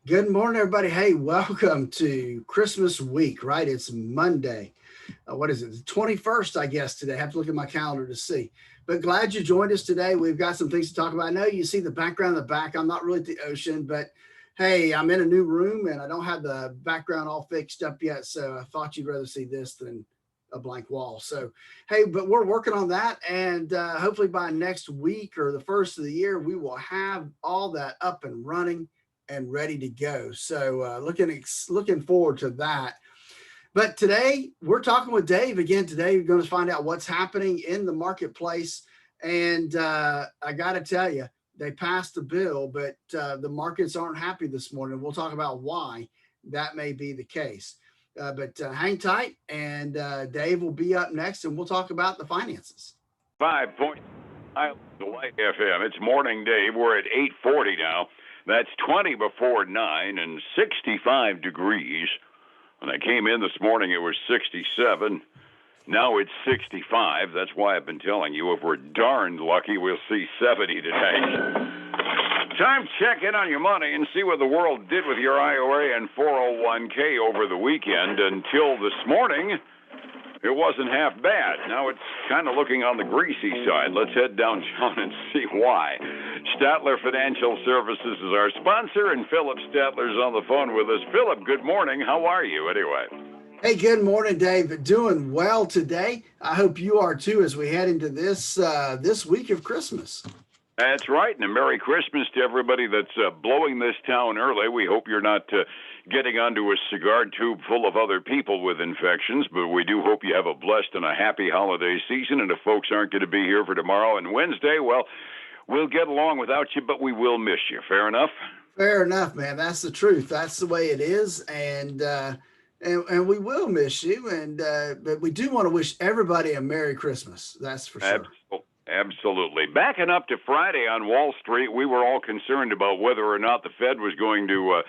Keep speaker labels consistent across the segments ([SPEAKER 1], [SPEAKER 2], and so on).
[SPEAKER 1] Good morning, everybody. Hey, welcome to Christmas week, right? It's Monday. What is it? The 21st, I guess, today. I have to look at my calendar to see. But glad you joined us today. We've got some things to talk about. I know you see the background in the back. I'm not really at the ocean, but hey, I'm in a new room and I don't have the background all fixed up yet. So I thought you'd rather see this than a blank wall. So, hey, but we're working on that. And hopefully by next week or the first of the year, we will have all that up and running and ready to go. So looking forward to that. But today we're talking with Dave again. Today we're going to find out what's happening in the marketplace. And I got to tell you, they passed the bill, but the markets aren't happy this morning. We'll talk about why that may be the case. But hang tight, and Dave will be up next, and we'll talk about the finances.
[SPEAKER 2] 5.5 the Light FM. It's morning, Dave. We're at 8:40 now. That's 20 before 9 and 65 degrees. When I came in this morning, it was 67. Now it's 65. That's why I've been telling you, if we're darned lucky, we'll see 70 today. Time to check in on your money and see what the world did with your IRA and 401k over the weekend. Until this morning, it wasn't half bad. Now it's kind of looking on the greasy side. Let's head downtown and see why. Statler Financial Services is our sponsor, and Phillip Statler's on the phone with us. Phillip, good morning. How are you anyway?
[SPEAKER 1] Hey, good morning, Dave. Doing well today. I hope you are too as we head into this week of Christmas.
[SPEAKER 2] That's right, and a Merry Christmas to everybody that's blowing this town early. We hope you're not getting onto a cigar tube full of other people with infections, but we do hope you have a blessed and a happy holiday season. And if folks aren't going to be here for tomorrow and Wednesday, well, we'll get along without you, but we will miss you. Fair enough?
[SPEAKER 1] Fair enough, man. That's the truth. That's the way it is, and we will miss you. And but we do want to wish everybody a Merry Christmas. That's for sure.
[SPEAKER 2] Absolutely. Backing up to Friday on Wall Street, we were all concerned about whether or not the Fed was going to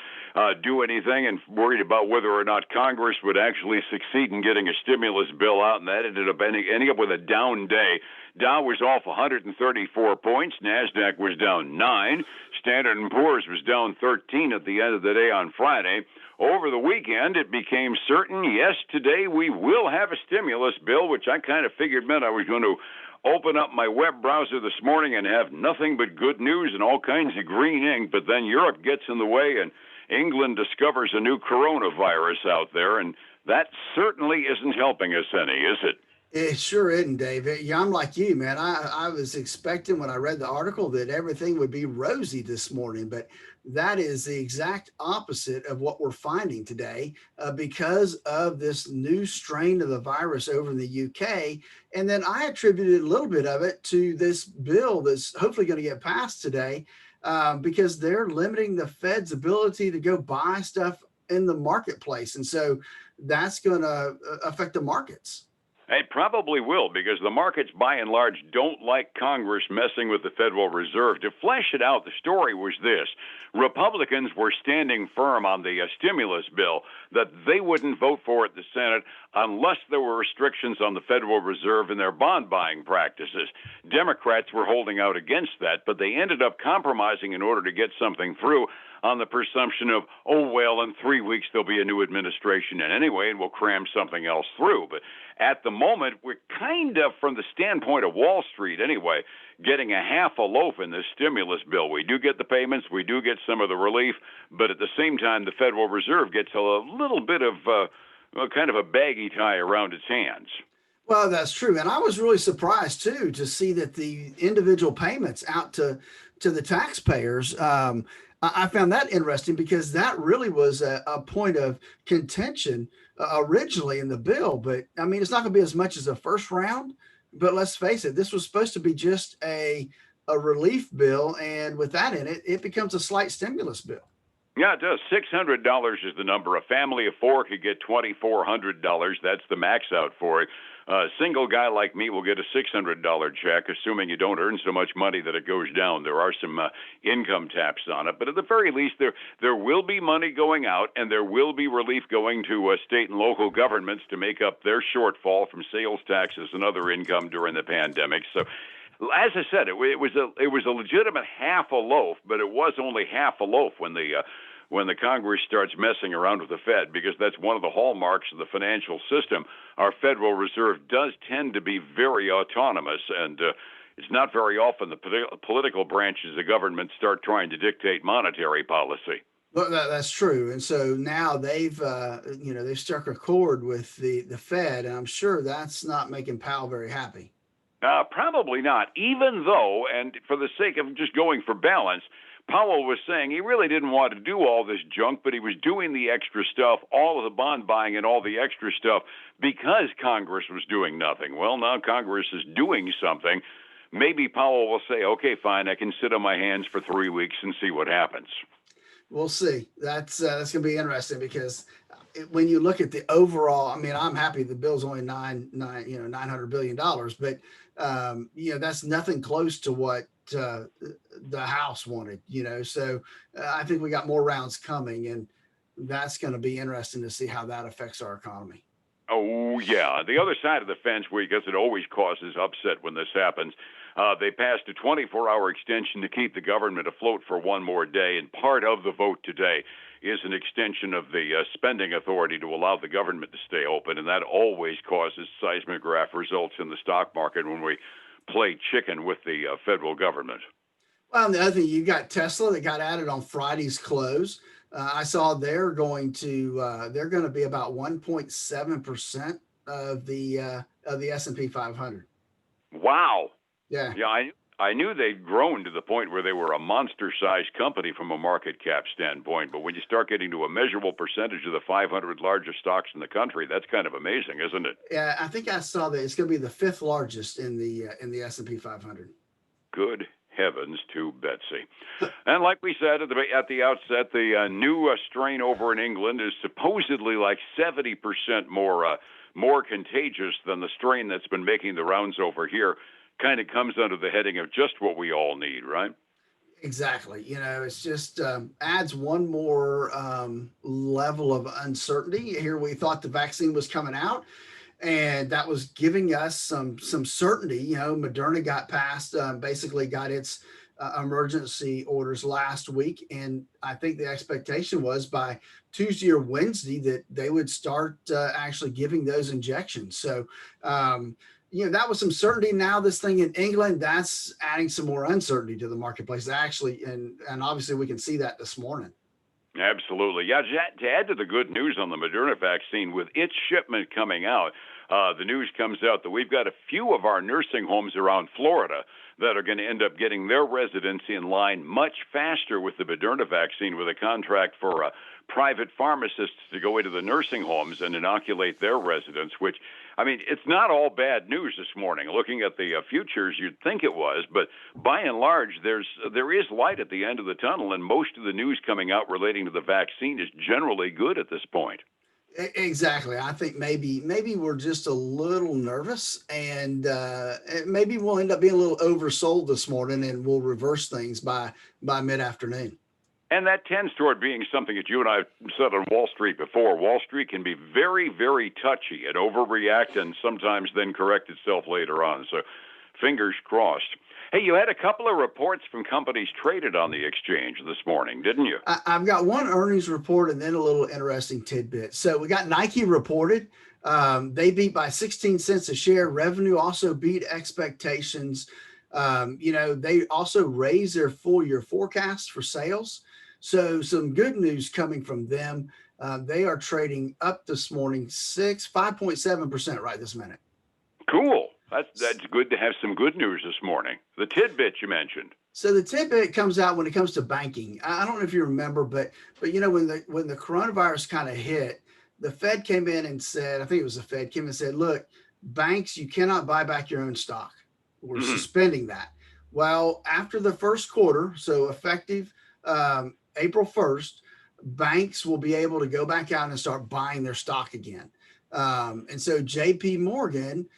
[SPEAKER 2] do anything and worried about whether or not Congress would actually succeed in getting a stimulus bill out, and that ended up ending up with a down day. Dow was off 134 points. NASDAQ was down 9. Standard & Poor's was down 13 at the end of the day on Friday. Over the weekend, it became certain, yes, today we will have a stimulus bill, which I kind of figured meant I was going to open up my web browser this morning and have nothing but good news and all kinds of green ink, but then Europe gets in the way and England discovers a new coronavirus out there, and that certainly isn't helping us any, is it?
[SPEAKER 1] It sure isn't, Dave. Yeah, I'm like you, man. I was expecting when I read the article that everything would be rosy this morning, but that is the exact opposite of what we're finding today because of this new strain of the virus over in the UK. And then I attributed a little bit of it to this bill that's hopefully going to get passed today because they're limiting the Fed's ability to go buy stuff in the marketplace. And so that's going to affect the markets.
[SPEAKER 2] It probably will, because the markets, by and large, don't like Congress messing with the Federal Reserve. To flesh it out, the story was this. Republicans were standing firm on the stimulus bill that they wouldn't vote for it in the Senate unless there were restrictions on the Federal Reserve and their bond buying practices. Democrats were holding out against that, but they ended up compromising in order to get something through on the presumption of, oh, well, in 3 weeks there'll be a new administration and anyway, and we'll cram something else through. But at the moment, we're kind of, from the standpoint of Wall Street anyway, getting a half a loaf in this stimulus bill. We do get the payments, we do get some of the relief, but at the same time, the Federal Reserve gets a little bit of kind of a baggy tie around its hands.
[SPEAKER 1] Well, that's true. And I was really surprised, too, to see that the individual payments out to the taxpayers, I found that interesting because that really was a point of contention originally in the bill. But I mean, it's not going to be as much as the first round. But let's face it, this was supposed to be just a relief bill. And with that in it, it becomes a slight stimulus bill.
[SPEAKER 2] Yeah, it does. $600 is the number. A family of four could get $2,400. That's the max out for it. A single guy like me will get a $600 check, assuming you don't earn so much money that it goes down. There are some income taps on it, but at the very least, there will be money going out, and there will be relief going to state and local governments to make up their shortfall from sales taxes and other income during the pandemic. So, as I said, it was a legitimate half a loaf, but it was only half a loaf when the when the Congress starts messing around with the Fed, because that's one of the hallmarks of the financial system. Our Federal Reserve does tend to be very autonomous, and it's not very often the political branches of government start trying to dictate monetary policy.
[SPEAKER 1] Well, that's true. And so now they've struck a chord with the Fed, and I'm sure that's not making Powell very happy.
[SPEAKER 2] Probably not, even though, and for the sake of just going for balance, Powell was saying he really didn't want to do all this junk, but he was doing the extra stuff, all of the bond buying and all the extra stuff, because Congress was doing nothing. Well, now Congress is doing something. Maybe Powell will say, okay, fine, I can sit on my hands for 3 weeks and see what happens.
[SPEAKER 1] We'll see. That's going to be interesting because when you look at the overall, I mean, I'm happy the bill's only $900 billion, but that's nothing close to what the House wanted. So I think we got more rounds coming, and that's going to be interesting to see how that affects our economy.
[SPEAKER 2] Oh, yeah. The other side of the fence, because it always causes upset when this happens, they passed a 24-hour extension to keep the government afloat for one more day, and part of the vote today is an extension of the spending authority to allow the government to stay open, and that always causes seismograph results in the stock market when we play chicken with the federal government.
[SPEAKER 1] Well, and the other thing, you got Tesla that got added on Friday's close. I saw they're going to be about 1.7% of the S&P 500.
[SPEAKER 2] Wow.
[SPEAKER 1] Yeah.
[SPEAKER 2] Yeah, I knew they'd grown to the point where they were a monster-sized company from a market cap standpoint, but when you start getting to a measurable percentage of the 500 largest stocks in the country, that's kind of amazing, isn't it?
[SPEAKER 1] Yeah, I think I saw that it's going to be the fifth largest in the S&P 500.
[SPEAKER 2] Good heavens to Betsy. And like we said at the outset, the new strain over in England is supposedly like 70% more contagious than the strain that's been making the rounds over here. Kind of comes under the heading of just what we all need, right?
[SPEAKER 1] Exactly. It's just adds one more level of uncertainty. Here we thought the vaccine was coming out, and that was giving us some certainty. Moderna got passed, basically got its emergency orders last week, and I think the expectation was by Tuesday or Wednesday that they would start actually giving those injections. So that was some certainty. Now this thing in England, that's adding some more uncertainty to the marketplace actually, and obviously we can see that this morning.
[SPEAKER 2] Absolutely. Yeah, to add to the good news on the Moderna vaccine, with its shipment coming out, the news comes out that we've got a few of our nursing homes around Florida that are going to end up getting their residents in line much faster with the Moderna vaccine, with a contract for private pharmacists to go into the nursing homes and inoculate their residents, which, I mean, it's not all bad news this morning. Looking at the futures, you'd think it was, but by and large, there is light at the end of the tunnel, and most of the news coming out relating to the vaccine is generally good at this point.
[SPEAKER 1] Exactly. I think maybe we're just a little nervous, and maybe we'll end up being a little oversold this morning, and we'll reverse things by mid-afternoon.
[SPEAKER 2] And that tends toward being something that you and I said on Wall Street before. Wall Street can be very, very touchy and overreact and sometimes then correct itself later on. So fingers crossed. Hey, you had a couple of reports from companies traded on the exchange this morning, didn't you?
[SPEAKER 1] I've got one earnings report and then a little interesting tidbit. So we got Nike reported. They beat by 16 cents a share. Revenue also beat expectations. They also raised their full year forecast for sales. So some good news coming from them. They are trading up this morning 5.7% right this minute.
[SPEAKER 2] Cool. That's good to have some good news this morning. The tidbit you mentioned.
[SPEAKER 1] So the tidbit comes out when it comes to banking. I don't know if you remember, but when the coronavirus kind of hit, the Fed came in and said, I think it was the Fed came in and said, look, banks, you cannot buy back your own stock. We're suspending that. Well, after the first quarter, so effective April 1st, banks will be able to go back out and start buying their stock again. And so JP Morgan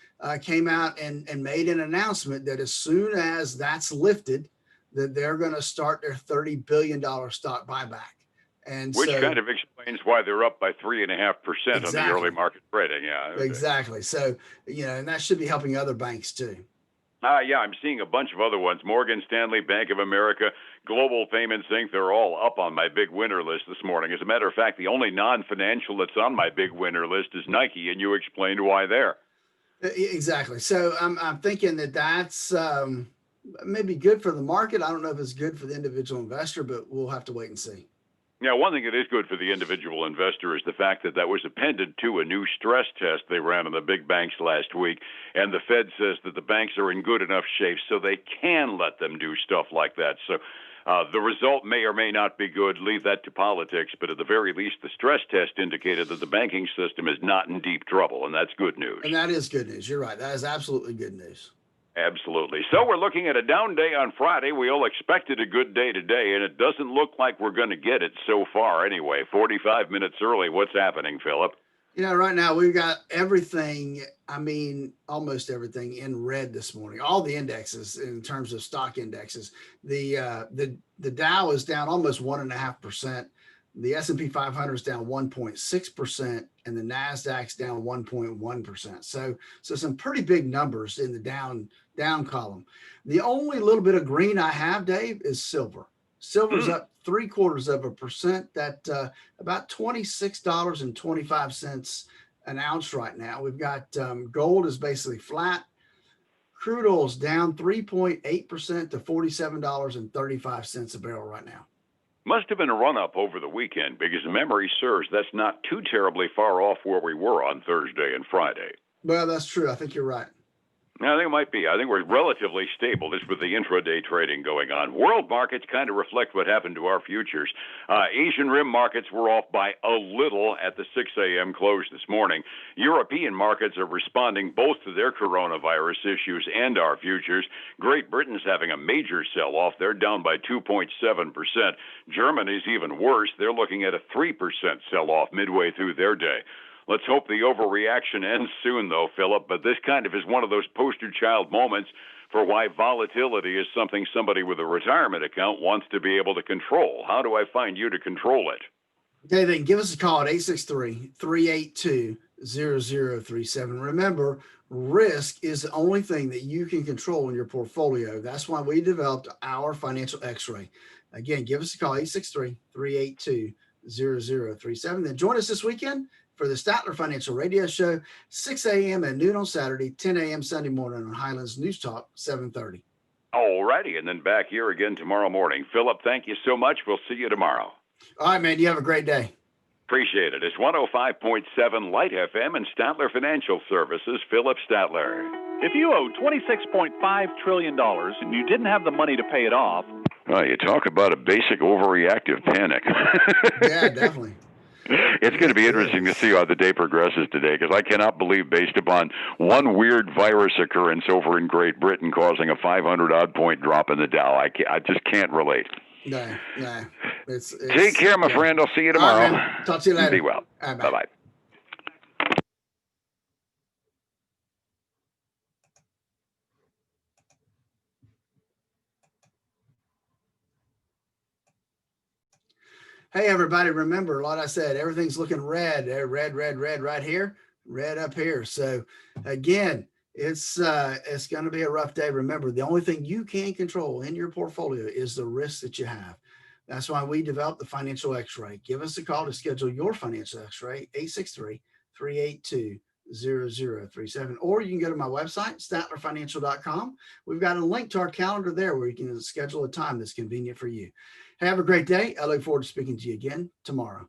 [SPEAKER 1] came out and made an announcement that as soon as that's lifted, that they're going to start their $30 billion stock buyback. And
[SPEAKER 2] which kind of explains why they're up by 3.5% on the early market trading. Yeah, okay.
[SPEAKER 1] Exactly. So, and that should be helping other banks too.
[SPEAKER 2] Yeah, I'm seeing a bunch of other ones. Morgan Stanley, Bank of America, Global Payments Inc., they're all up on my big winner list this morning. As a matter of fact, the only non-financial that's on my big winner list is Nike, and you explained why there.
[SPEAKER 1] Exactly. So I'm thinking that's maybe good for the market. I don't know if it's good for the individual investor, but we'll have to wait and see.
[SPEAKER 2] Yeah, one thing that is good for the individual investor is the fact that was appended to a new stress test they ran on the big banks last week, and the Fed says that the banks are in good enough shape so they can let them do stuff like that. So the result may or may not be good. Leave that to politics, but at the very least, the stress test indicated that the banking system is not in deep trouble, and that's good news.
[SPEAKER 1] And that is good news. You're right. That is absolutely good news.
[SPEAKER 2] Absolutely. So we're looking at a down day on Friday. We all expected a good day today, and it doesn't look like we're going to get it so far anyway. 45 minutes early. What's happening, Phillip?
[SPEAKER 1] Right now we've got everything, almost everything in red this morning. All the indexes in terms of stock indexes. The Dow is down almost 1.5%. The S&P 500 is down 1.6%, and the Nasdaq's down 1.1%. So some pretty big numbers in the down column. The only little bit of green I have, Dave, is silver. Silver's up 0.75%. That about $26.25 an ounce right now. We've got gold is basically flat. Crude oil's down 3.8% to $47.35 a barrel right now.
[SPEAKER 2] Must have been a run-up over the weekend because memory serves that's not too terribly far off where we were on Thursday and Friday.
[SPEAKER 1] Well, that's true. I think you're right.
[SPEAKER 2] I think it might be. I think we're relatively stable just with the intraday trading going on. World markets kind of reflect what happened to our futures. Asian Rim markets were off by a little at the 6 a.m. close this morning. European markets are responding both to their coronavirus issues and our futures. Great Britain's having a major sell-off. They're down by 2.7%. Germany's even worse. They're looking at a 3% sell-off midway through their day. Let's hope the overreaction ends soon, though, Phillip, but this kind of is one of those poster child moments for why volatility is something somebody with a retirement account wants to be able to control. How do I find you to control it?
[SPEAKER 1] Okay, then give us a call at 863-382-0037. Remember, risk is the only thing that you can control in your portfolio. That's why we developed our financial x-ray. Again, give us a call, 863-382-0037. Then join us this weekend for the Statler Financial Radio Show, 6 a.m. and noon on Saturday, 10 a.m. Sunday morning on Highlands News Talk, 730.
[SPEAKER 2] All righty, and then back here again tomorrow morning. Phillip, thank you so much. We'll see you tomorrow.
[SPEAKER 1] All right, man. You have a great day.
[SPEAKER 2] Appreciate it. It's 105.7 Light FM and Statler Financial Services, Phillip Statler.
[SPEAKER 3] If you owe $26.5 trillion and you didn't have the money to pay it off...
[SPEAKER 2] Well, you talk about a basic overreactive panic.
[SPEAKER 1] Yeah, definitely.
[SPEAKER 2] It's going to be interesting to see how the day progresses today, because I cannot believe, based upon one weird virus occurrence over in Great Britain causing a 500-odd point drop in the Dow. I just can't relate.
[SPEAKER 1] No. It's
[SPEAKER 2] Take care, my friend. I'll see you tomorrow.
[SPEAKER 1] All right, talk to you later.
[SPEAKER 2] Be well.
[SPEAKER 1] Right,
[SPEAKER 2] bye-bye.
[SPEAKER 1] Hey, everybody, remember, like I said, everything's looking red, red right here, red up here. So again, it's going to be a rough day. Remember, the only thing you can control in your portfolio is the risk that you have. That's why we developed the financial x-ray. Give us a call to schedule your financial x-ray, 863-382-0037. Or you can go to my website, statlerfinancial.com. We've got a link to our calendar there where you can schedule a time that's convenient for you. Have a great day. I look forward to speaking to you again tomorrow.